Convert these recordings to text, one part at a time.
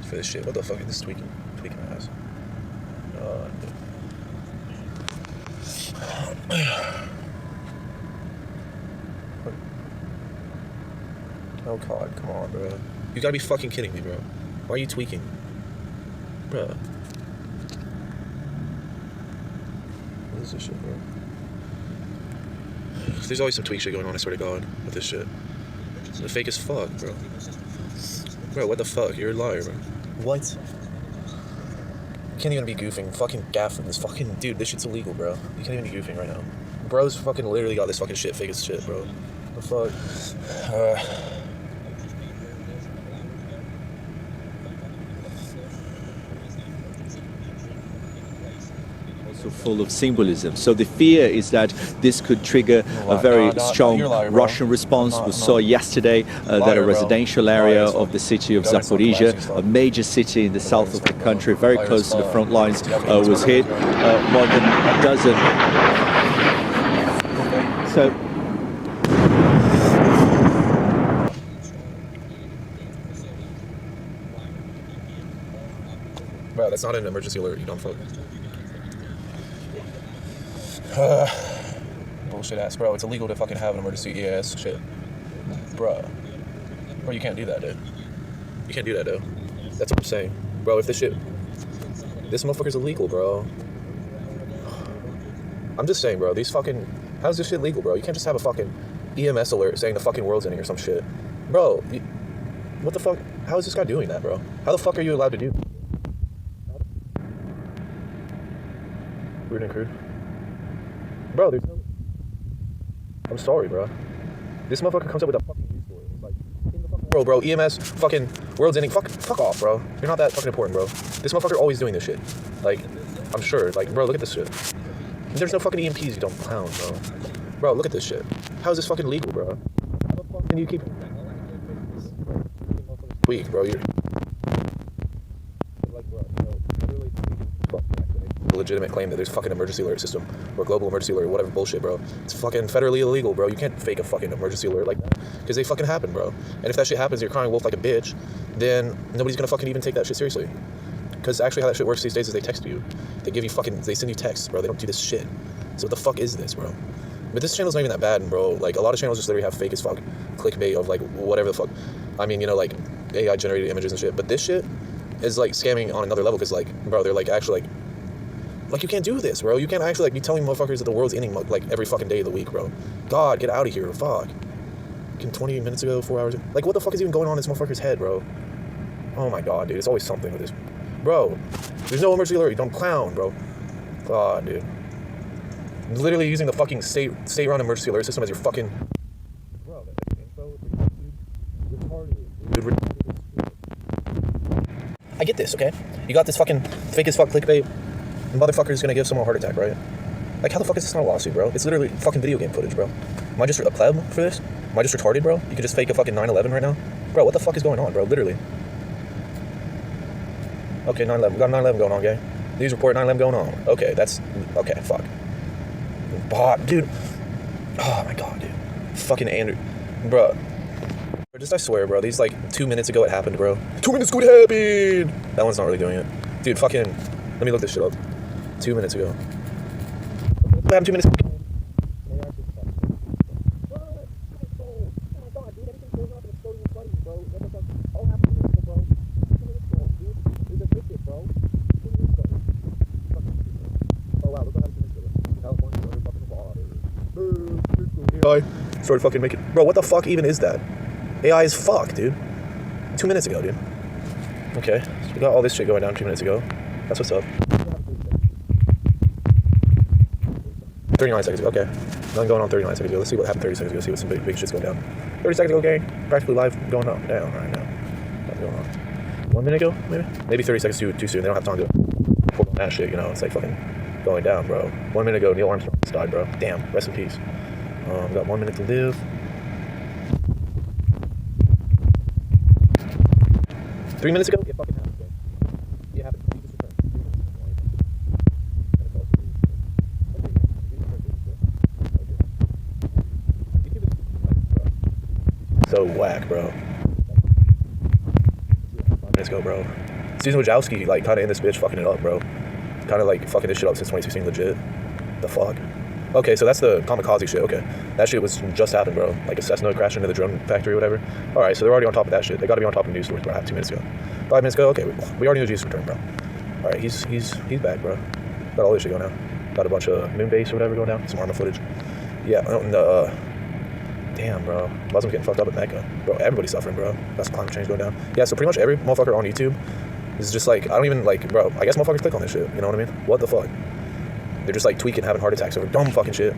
for this shit. What the fuck is this tweaking my ass? Oh god, come on, bro. You gotta be fucking kidding me, bro. Why are you tweaking? Bro. What is this shit, bro? There's always some tweak shit going on, I swear to god, with this shit. It's fake as fuck, bro. Bro, what the fuck? You're a liar, bro. What? You can't even be goofing. Fucking gaffing this fucking... Dude, this shit's illegal, bro. You can't even be goofing right now. Bro's fucking literally got this fucking shit fake as shit, bro. The fuck? Full of symbolism. So the fear is that this could trigger a very strong Russian response. We saw yesterday that a residential area of the city of Zaporizhia, a major city in the south of the country, very close to the front lines, was hit. More than a dozen. So. Bro, that's not an emergency alert, you dumb fuck. Bullshit ass, bro. It's illegal to fucking have an emergency EAS shit. Bro, you can't do that, dude. You can't do that, dude. That's what I'm saying. Bro, if this motherfucker's illegal, bro. I'm just saying, bro, how's this shit legal, bro? You can't just have a fucking EMS alert saying the fucking world's ending or some shit. Bro, what the fuck? How is this guy doing that, bro? How the fuck are you allowed to do that? Rude and crude. Bro, I'm sorry, bro. This motherfucker comes up with a fucking news story. It's like, in the fucking world, bro, EMS, fucking, world's ending. Fuck off, bro. You're not that fucking important, bro. This motherfucker always doing this shit. Like, I'm sure. Like, bro, look at this shit. There's no fucking EMPs, you don't clown, bro. Bro, look at this shit. How is this fucking legal, bro? How the fuck can you keep... Weak, bro. You're... Like, bro, literally... legitimate claim that there's fucking emergency alert system or global emergency alert or whatever bullshit, bro. It's fucking federally illegal, bro. You can't fake a fucking emergency alert like that because they fucking happen, bro. And if that shit happens, you're crying wolf like a bitch, then nobody's gonna fucking even take that shit seriously. Because actually how that shit works these days is they text you. They send you texts, bro. They don't do this shit. So what the fuck is this, bro? But this channel's not even that bad, bro. Like, a lot of channels just literally have fake as fuck clickbait of like whatever the fuck. I mean, you know, like AI generated images and shit. But this shit is like scamming on another level because, like, bro, they're like actually like, you can't do this, bro. You can't actually, like, be telling motherfuckers that the world's ending, like, every fucking day of the week, bro. God, get out of here. Fuck. 20 minutes ago, 4 hours ago. Like, what the fuck is even going on in this motherfucker's head, bro? Oh, my God, dude. It's always something with this. Bro, there's no emergency alert. You don't clown, bro. God, dude. Literally using the fucking state-run emergency alert system as your fucking... Bro, that info, retarded. I get this, okay? You got this fucking fake as fuck clickbait. The motherfucker's gonna give someone a heart attack, right? Like, how the fuck is this not a lawsuit, bro? It's literally fucking video game footage, bro. Am I just a pleb for this? Am I just retarded, bro? You could just fake a fucking 9/11 right now? Bro, what the fuck is going on, bro? Literally. Okay, 9/11. We got 9/11 going on, gang. News report, 9/11 going on. Okay, that's... Okay, fuck. Bot, dude. Oh, my God, dude. Fucking Andrew. Bro. Just, I swear, bro. These, like, 2 minutes ago it happened, bro. 2 minutes ago it happened! That one's not really doing it. Dude, fucking... Let me look this shit up. 2 minutes ago. What happened 2 minutes ago? AI started fucking making... Bro, what the fuck even is that? AI is fuck, dude. 2 minutes ago, dude. Okay, so we got all this shit going down 2 minutes ago. That's what's up. 39 seconds ago, okay. Nothing going on 39 seconds ago. Let's see what happened 30 seconds ago. See what some big shit's going down. 30 seconds ago, gang. Practically live, going up, down right now. Nothing going on. 1 minute ago, maybe? Maybe 30 seconds too soon. They don't have time to pull on that shit, you know. It's like fucking going down, bro. 1 minute ago, Neil Armstrong just died, bro. Damn, rest in peace. We got 1 minute to live. 3 minutes ago, it fucking happened, bro. It happened. You just returned. 3 minutes. So whack, bro. 5 minutes ago, bro. Susan Wojcicki, like, kind of in this bitch fucking it up, bro. Kind of, like, fucking this shit up since 2016, legit. The fuck? Okay, so that's the kamikaze shit, okay. That shit was just happened, bro. Like, a Cessna crashed into the drone factory or whatever. Alright, so they're already on top of that shit. They gotta be on top of news stories, bro. I have 2 minutes ago. 5 minutes ago? Okay, we already knew Jesus returned, bro. Alright, he's back, bro. Got all this shit going now. Got a bunch of moon base or whatever going down. Some armor footage. Yeah, and, damn, bro. Muslims getting fucked up at Mecca. Bro, everybody's suffering, bro. Got some climate change going down. Yeah, so pretty much every motherfucker on YouTube is just like, I don't even, like, bro, I guess motherfuckers click on this shit. You know what I mean? What the fuck? They're just, like, tweaking, having heart attacks over dumb fucking shit.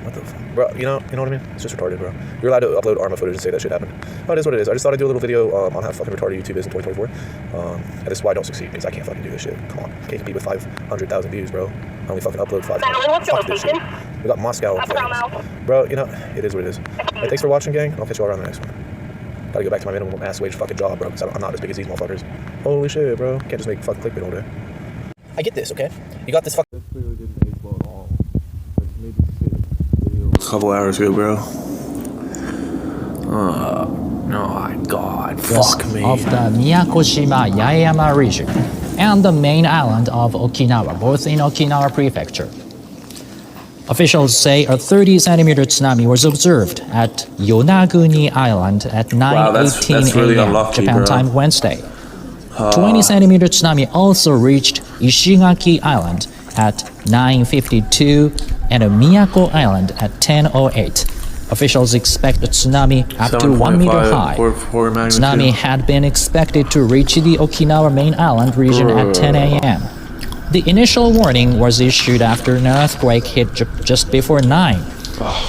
What the fuck? Bro, you know what I mean? It's just retarded, bro. You're allowed to upload armor footage and say that shit happened. Oh, it is what it is. I just thought I'd do a little video on how fucking retarded YouTube is in 2024. And this is why I don't succeed, because I can't fucking do this shit. Come on. I can't compete with 500,000 views, bro. I only fucking upload 500. Fuck this shit. We got Moscow. Bro, you know, it is what it is. Hey, thanks for watching, gang. I'll catch you all around the next one. Gotta go back to my minimum ass wage fucking job, bro, because I'm not as big as these motherfuckers. Holy shit, bro. Can't just make fucking clickbait all day. I get this, okay? You got this fucking... A couple hours ago, bro. Oh my god, fuck me. Of the Miyako-shima-Yaeyama region and the main island of Okinawa, both in Okinawa Prefecture. Officials say a 30-centimeter tsunami was observed at Yonaguni Island at 9:18 really a.m. unlucky, Japan bro. time Wednesday. 20-centimeter tsunami also reached Ishigaki Island at 9:52 and Miyako Island at 10:08. Officials expect a tsunami up to 1 meter high. Tsunami had been expected to reach the Okinawa main island region at 10 a.m. The initial warning was issued after an earthquake hit just before 9.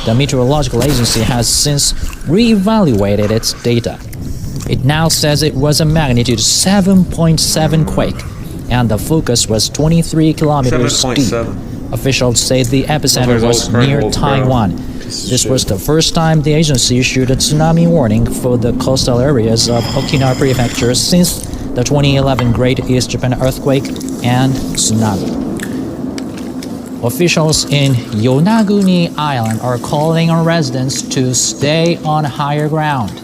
The meteorological agency has since re-evaluated its data. It now says it was a magnitude 7.7 quake, and the focus was 23 kilometers deep. Officials say the epicenter was near Taiwan. This was the first time the agency issued a tsunami warning for the coastal areas of Okinawa Prefecture since the 2011 Great East Japan earthquake and tsunami. Officials in Yonaguni Island are calling on residents to stay on higher ground.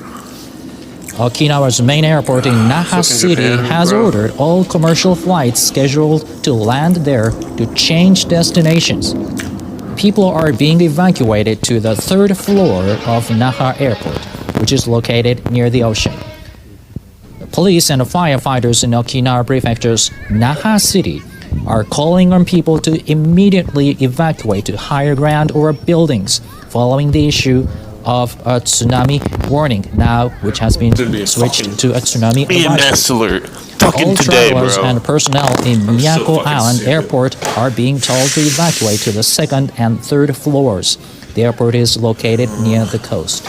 Okinawa's main airport in Naha City has ordered all commercial flights scheduled to land there to change destinations. People are being evacuated to the 3rd floor of Naha Airport, which is located near the ocean. The police and firefighters in Okinawa Prefecture's Naha City are calling on people to immediately evacuate to higher ground or buildings following the issue of a tsunami warning now, which has been switched to a tsunami EAS alert. All travelers and personnel in Miyako Island Airport are being told to evacuate to the 2nd and 3rd floors. The airport is located near the coast.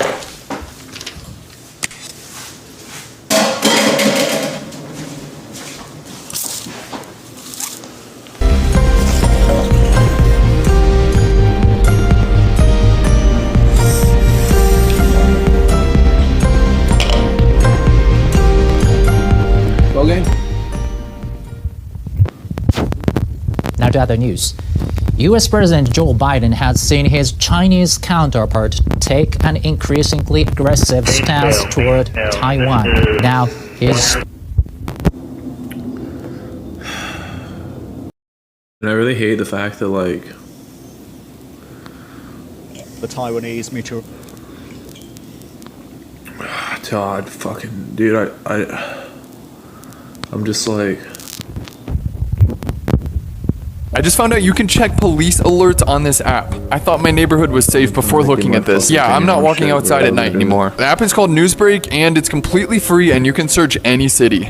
Now to other news. U.S. President Joe Biden has seen his Chinese counterpart take an increasingly aggressive stance toward Taiwan. Now his... And I really hate the fact that, like... The Taiwanese meteor... God, fucking... Dude, I'm just like... I just found out you can check police alerts on this app. I thought my neighborhood was safe before looking at this. Yeah, I'm not walking outside at night anymore. The app is called Newsbreak and it's completely free and you can search any city.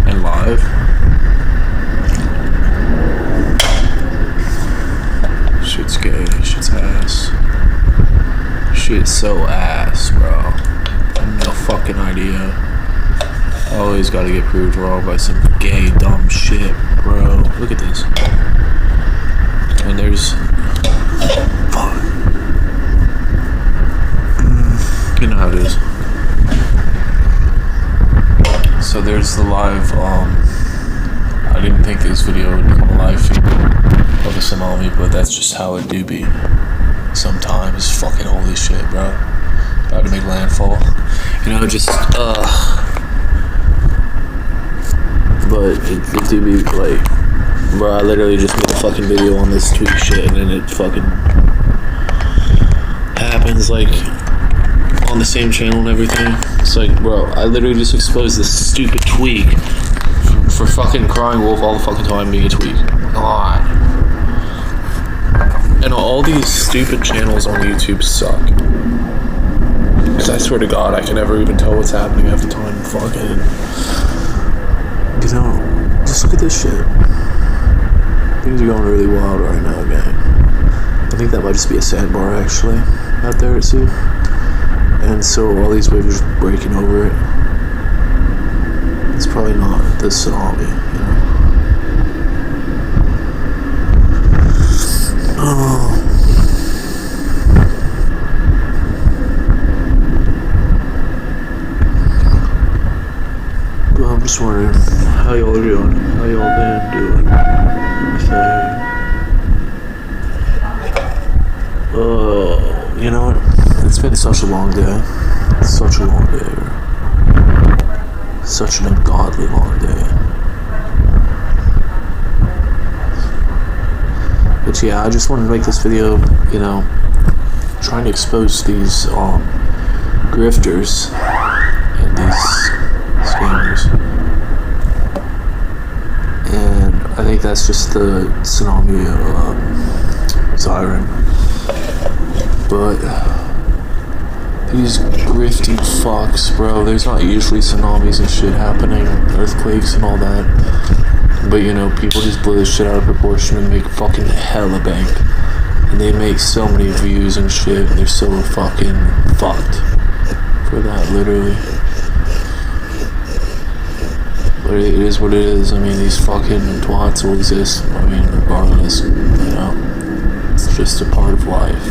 And live. Shit's gay, shit's ass. Shit's so ass, bro. No fucking idea. Always gotta get proved wrong by some gay, dumb shit, bro. Look at this. And there's... Fuck. You know how it is. So there's the live, I didn't think this video would become a live feed of a tsunami, but that's just how it do be. Sometimes, fucking holy shit, bro. About to make landfall. You know, just, but it do be like, bro, I literally just made a fucking video on this tweet shit, and then it fucking happens, like, on the same channel and everything. It's like, bro, I literally just exposed this stupid tweak for fucking crying wolf all the fucking time being a tweak. God. And all these stupid channels on YouTube suck. Because I swear to God, I can never even tell what's happening half the time. Fucking, you know, just look at this shit. Things are going really wild right now, gang. I think that might just be a sandbar, actually, out there at sea. And so all these waves are breaking over it. It's probably not the tsunami, you know? Oh. Well, I'm just wondering how y'all are doing. How y'all been doing? Oh, you know what? It's been such a long day. Such a long day. Such an ungodly long day. But yeah, I just wanted to make this video, you know, trying to expose these grifters and these scammers. And I think that's just the tsunami siren. But these grifty fucks, bro, there's not usually tsunamis and shit happening, earthquakes and all that. But you know, people just blow this shit out of proportion and make fucking hella bank. And they make so many views and shit, and they're so fucking fucked for that, literally. But it is what it is. I mean, these fucking twats will exist, I mean, regardless, you know. It's just a part of life.